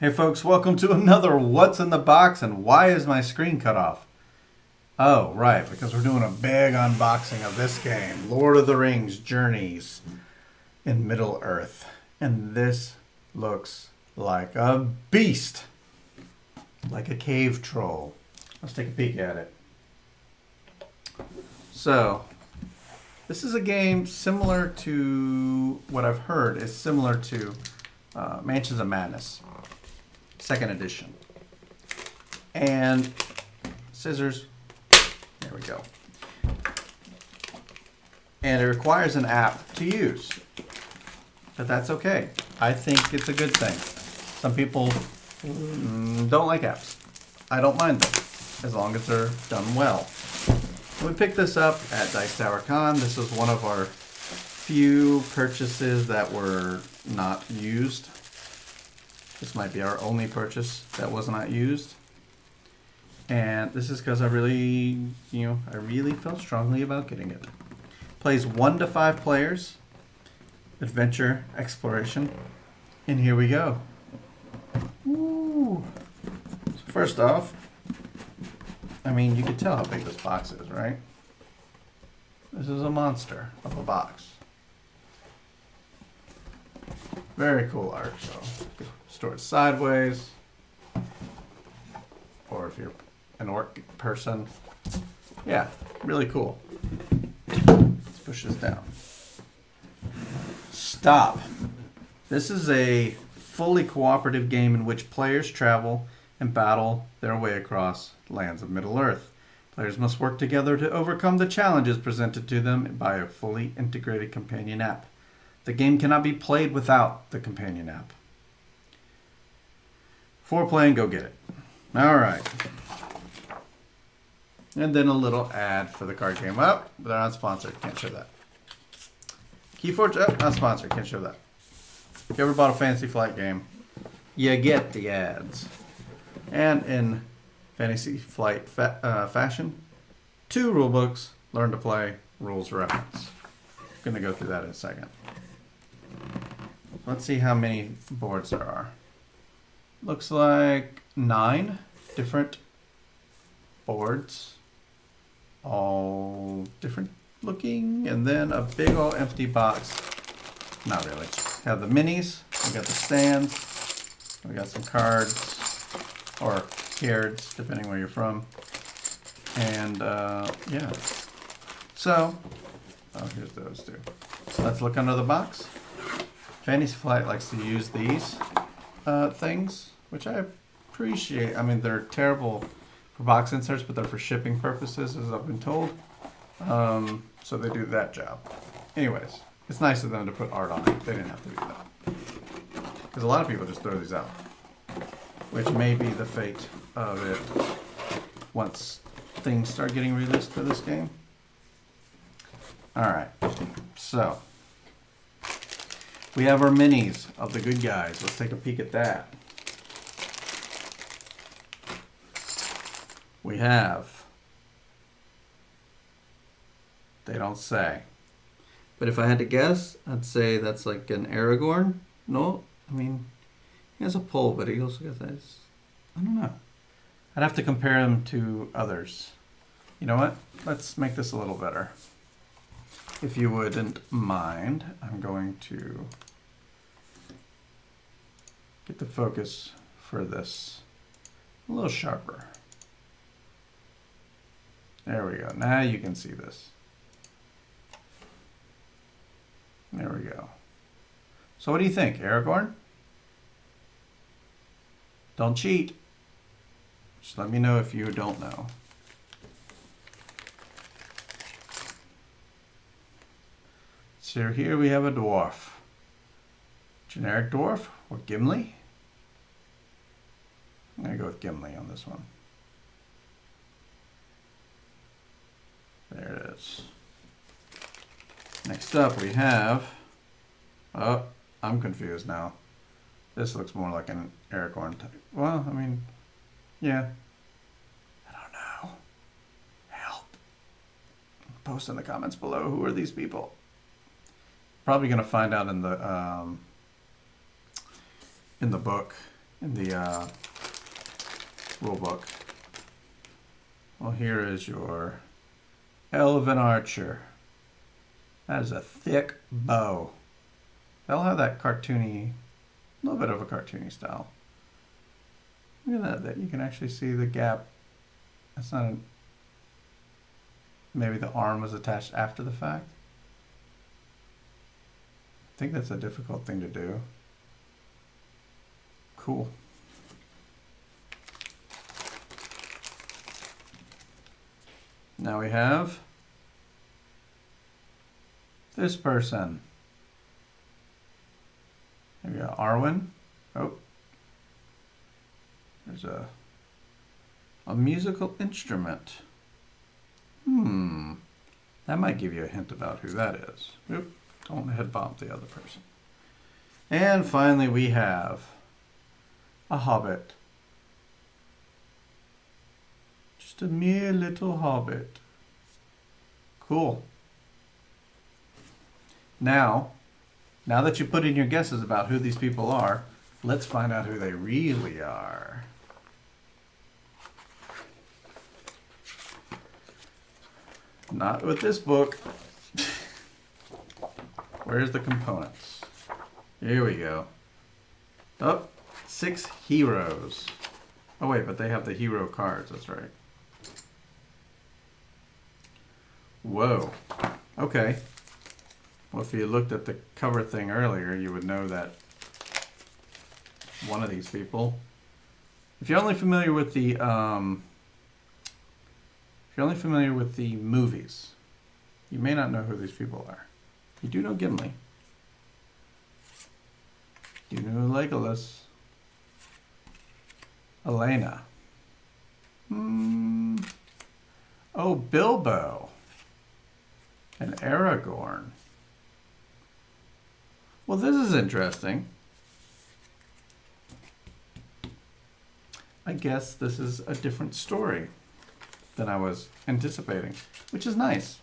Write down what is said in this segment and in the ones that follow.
Hey folks, welcome to another What's in the Box, and why is my screen cut off? Oh, right, because we're doing a big unboxing of this game, Lord of the Rings Journeys in Middle-earth. And this looks like a beast, like a cave troll. Let's take a peek at it. So, this is a game similar to, what I've heard is similar to Mansions of Madness. Second edition. And scissors. There we go. And it requires an app to use. But that's okay. I think it's a good thing. Some people don't like apps. I don't mind them, as long as they're done well. We picked this up at Dice Tower Con. This was one of our few purchases that were not used. This might be our only purchase that was not used. And this is because I really felt strongly about getting it. Plays 1 to 5 players. Adventure, exploration. And here we go. Woo. So first off, I mean, you can tell how big this box is, right? This is a monster of a box. Very cool art, so store it sideways, or if you're an orc person, yeah, really cool. Let's push this down. Stop. This is a fully cooperative game in which players travel and battle their way across lands of Middle-earth. Players must work together to overcome the challenges presented to them by a fully integrated companion app. The game cannot be played without the companion app. For playing, go get it. All right. And then a little ad for the card game. Oh, they're not sponsored. Can't show that. Keyforge, not sponsored. Can't show that. If you ever bought a Fantasy Flight game, you get the ads. And in Fantasy Flight fashion, 2 rule books, learn to play, rules reference. I'm going to go through that in a second. Let's see how many boards there are. Looks like 9 different boards, all different looking, and then a big old empty box. Not really. Have the minis, we got the stands, we got some cards, or cards, depending where you're from. And yeah. So, oh, here's those two. Let's look under the box. Fantasy Flight likes to use these things, which I appreciate. I mean, they're terrible for box inserts, but they're for shipping purposes, as I've been told. So they do that job. Anyways, it's nice of them to put art on it. They didn't have to do that. Because a lot of people just throw these out, which may be the fate of it once things start getting released for this game. Alright, so we have our minis of the good guys. Let's take a peek at that. We have, they don't say, but if I had to guess, I'd say that's like an Aragorn. No, I mean, he has a pole, but he also got this. I don't know. I'd have to compare him to others. You know what? Let's make this a little better. If you wouldn't mind, I'm going to get the focus for this a little sharper. There we go. Now you can see this. There we go. So what do you think, Aragorn? Don't cheat. Just let me know if you don't know. So here we have a dwarf. Generic dwarf or Gimli? I'm going to go with Gimli on this one. There it is. Next up we have, oh, I'm confused now. This looks more like an Aragorn type. Well, I mean, yeah. I don't know. Help. Post in the comments below, who are these people? Probably going to find out in the book in the rule book. Well, here is your Elven Archer. That is a thick bow. They'll have that cartoony, a little bit of a cartoony style. Look at that, you can actually see the gap. That's not a, maybe the arm was attached after the fact. I think that's a difficult thing to do. Cool. Now we have this person. There we go, Arwen. Oh, there's a musical instrument. That might give you a hint about who that is. Oop, don't head bump the other person. And finally we have a hobbit. Just a mere little hobbit. Cool. Now that you put in your guesses about who these people are, let's find out who they really are. Not with this book. Where's the components? Here we go. Oh, 6 heroes. Oh wait, but they have the hero cards, that's right. Whoa. Okay. Well, if you looked at the cover thing earlier, you would know that one of these people, if you're only familiar with the movies, you may not know who these people are. You do know Gimli. You know Legolas. Elena. Oh, Bilbo. And Aragorn. Well, this is interesting. I guess this is a different story than I was anticipating, which is nice.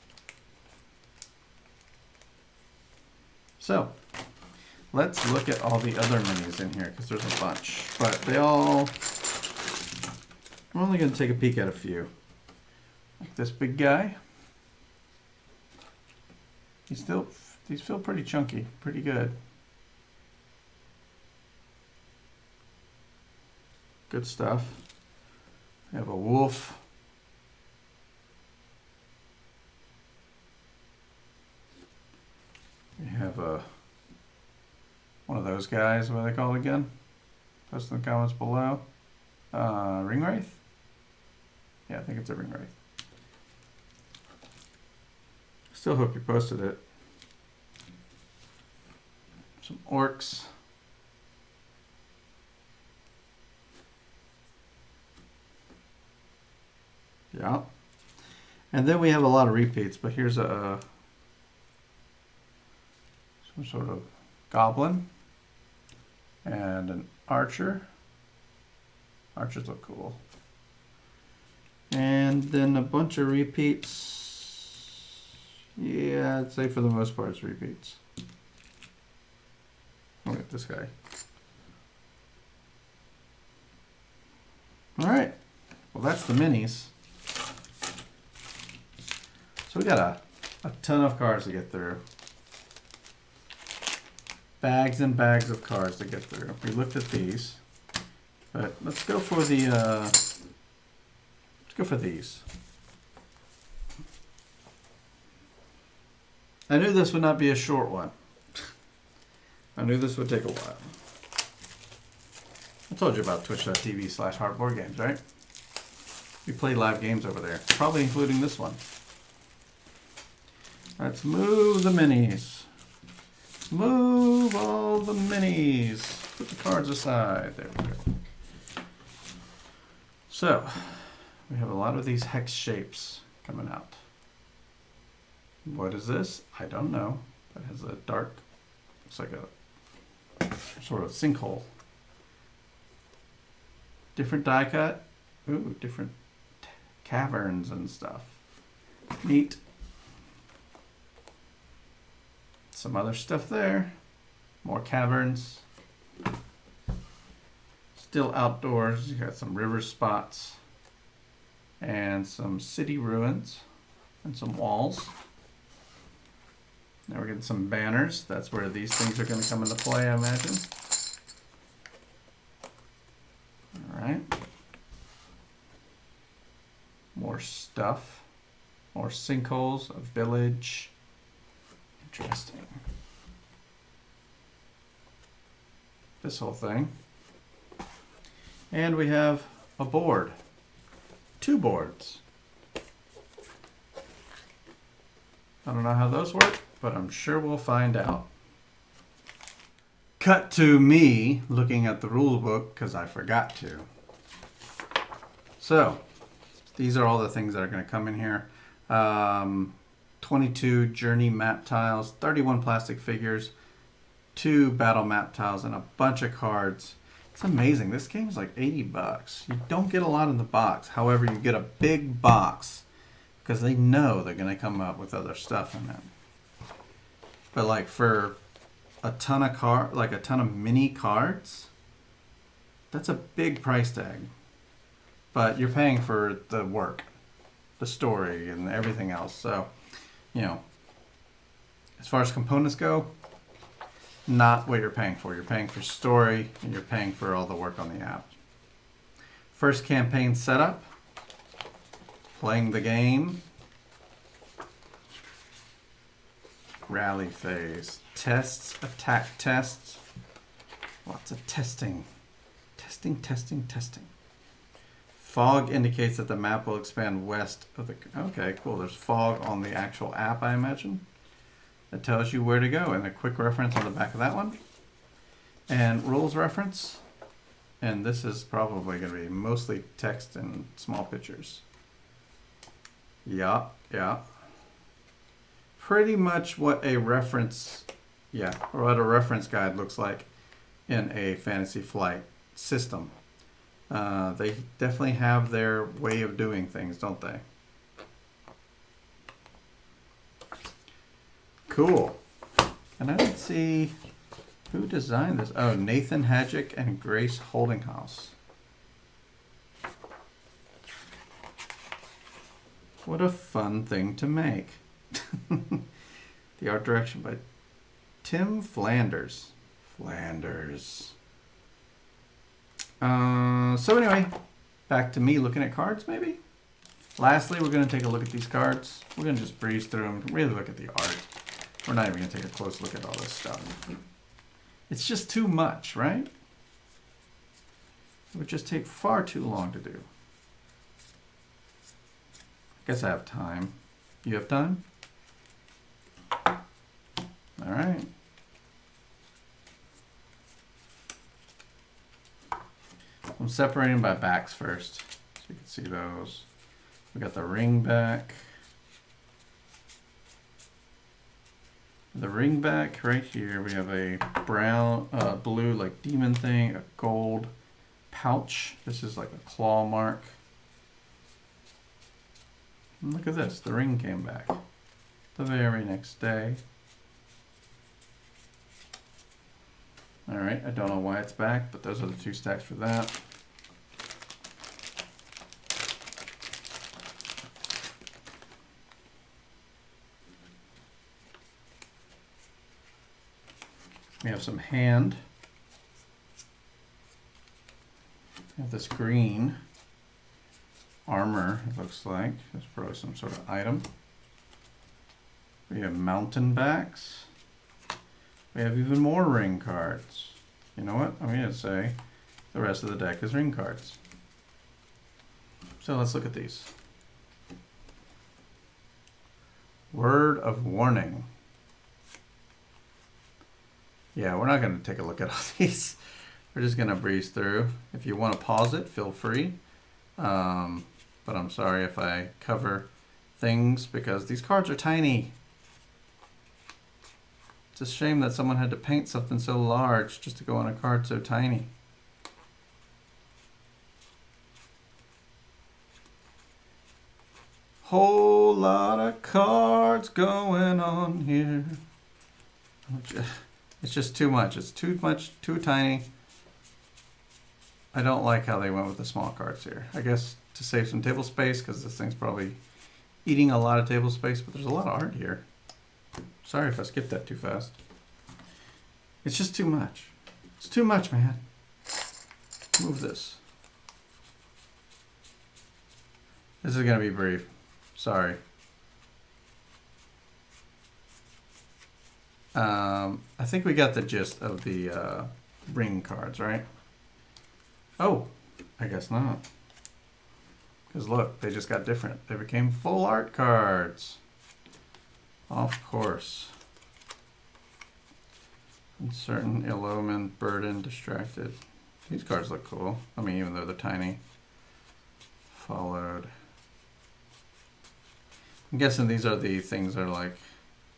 So, let's look at all the other minis in here, because there's a bunch. But they all... I'm only going to take a peek at a few. Like this big guy. These feel pretty chunky, pretty good. Good stuff. We have a wolf. We have one of those guys, what are they called again? Post in the comments below. Ringwraith? Yeah, I think it's a ringwraith. Still hope you posted it. Some orcs. Yeah. And then we have a lot of repeats, but here's some sort of goblin and an archer. Archers look cool. And then a bunch of repeats. Yeah, I'd say for the most part it's repeats. Look at this guy. All right. Well, that's the minis. So we got a ton of cards to get through. Bags and bags of cards to get through. We looked at these, but let's go for the let's go for these. I knew this would not be a short one. I knew this would take a while. I told you about twitch.tv/heartboardgames, right? We play live games over there, probably including this one. Let's move the minis. Move all the minis. Put the cards aside. There we go. So, we have a lot of these hex shapes coming out. What is this? I don't know. It has a dark, looks like a sort of sinkhole. Different die cut. Ooh, different caverns and stuff. Neat. Some other stuff there. More caverns. Still outdoors. You got some river spots and some city ruins and some walls. Now we're getting some banners. That's where these things are going to come into play, I imagine. All right. More stuff. More sinkholes, a village. Interesting. This whole thing. And we have a board. 2 boards. I don't know how those work, but I'm sure we'll find out. Cut to me looking at the rule book because I forgot to. So, these are all the things that are going to come in here. 22 journey map tiles, 31 plastic figures, 2 battle map tiles, and a bunch of cards. It's amazing. This game is like $80. You don't get a lot in the box. However, you get a big box because they know they're going to come up with other stuff in it. But like for a ton of mini cards, that's a big price tag. But you're paying for the work, the story, and everything else. So, you know, as far as components go, not what you're paying for. You're paying for story and you're paying for all the work on the app. First campaign setup, playing the game, rally phase, tests, attack tests, lots of testing, testing. Fog indicates that the map will expand west of the, okay, cool. There's fog on the actual app, I imagine. That tells you where to go, and a quick reference on the back of that one. And rules reference. And this is probably going to be mostly text and small pictures. Yeah. Pretty much what a reference, or what a reference guide looks like in a Fantasy Flight system. They definitely have their way of doing things, don't they? Cool. And I didn't see who designed this. Oh, Nathan Hadjick and Grace Holdinghouse. What a fun thing to make. The art direction by Tim Flanders. So anyway, back to me looking at cards maybe. Lastly, we're going to take a look at these cards. We're going to just breeze through them, really look at the art. We're not even going to take a close look at all this stuff. It's just too much, right? It would just take far too long to do. I guess I have time. You have time? All right. I'm separating by backs first, so you can see those. We got the ring back. The ring back right here, we have a brown, blue like demon thing, a gold pouch. This is like a claw mark. And look at this, the ring came back the very next day. All right, I don't know why it's back, but those are the 2 stacks for that. We have some hand. We have this green armor, it looks like. There's probably some sort of item. We have mountain backs. We have even more ring cards. You know what? I'm going to say the rest of the deck is ring cards. So let's look at these. Word of warning. Yeah, we're not going to take a look at all these. We're just going to breeze through. If you want to pause it, feel free. But I'm sorry if I cover things because these cards are tiny. It's a shame that someone had to paint something so large just to go on a card so tiny. Whole lot of cards going on here. It's just too much. It's too much, too tiny. I don't like how they went with the small cards here. I guess to save some table space, because this thing's probably eating a lot of table space, but there's a lot of art here. Sorry if I skipped that too fast. It's just too much. It's too much, man. Move this. This is gonna be brief. Sorry. I think we got the gist of the ring cards, right? Oh, I guess not. Because look, they just got different. They became full art cards. Of course. Uncertain, ill omen, burden, distracted. These cards look cool. I mean, even though they're tiny. Followed. I'm guessing these are the things that are like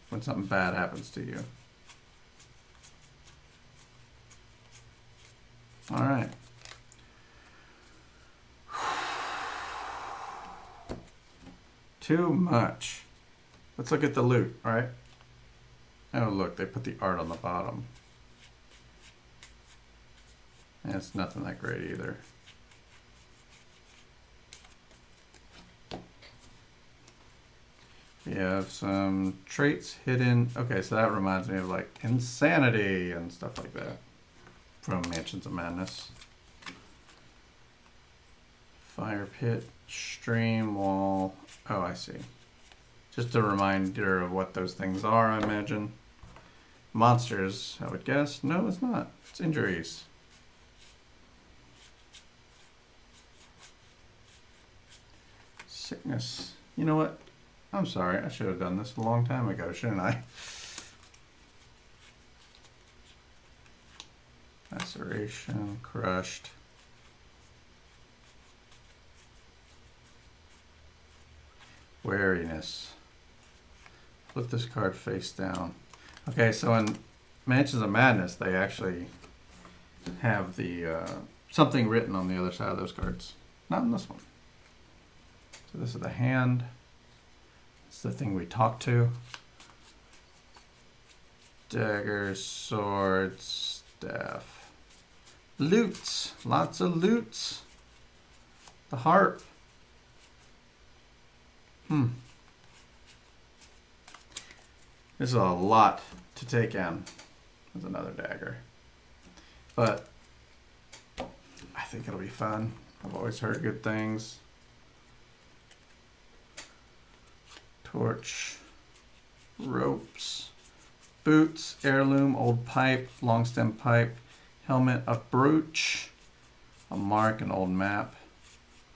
when something bad happens to you. All right. Too much. Let's look at the loot, all right? Oh, look, they put the art on the bottom. And it's nothing that great either. We have some traits hidden. Okay, so that reminds me of like insanity and stuff like that from Mansions of Madness. Fire pit, stream, wall. Oh, I see. Just a reminder of what those things are, I imagine. Monsters, I would guess. No, it's not. It's injuries. Sickness. You know what? I'm sorry. I should have done this a long time ago, shouldn't I? Laceration, crushed. Wariness. Put this card face down. Okay, so in Mansions of Madness, they actually have the something written on the other side of those cards. Not in this one. So this is the hand. It's the thing we talk to. Daggers, swords, staff. Loots. Lots of loots. The harp. This is a lot to take in. There's another dagger. But I think it'll be fun. I've always heard good things. Torch. Ropes. Boots. Heirloom. Old pipe. Long stem pipe. Helmet. A brooch. A mark. An old map.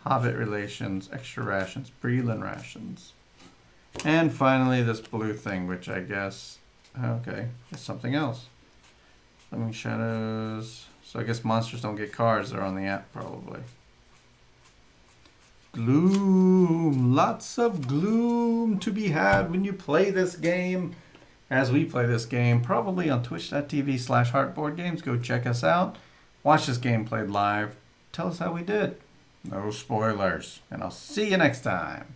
Hobbit relations. Extra rations. Breland rations. And finally this blue thing, which I guess, okay, is something else. Flaming shadows. So I guess monsters don't get cards, they're on the app probably. Gloom. Lots of gloom to be had when you play this game. As we play this game, probably on twitch.tv/heartboardgames. Go check us out. Watch this game played live. Tell us how we did. No spoilers. And I'll see you next time.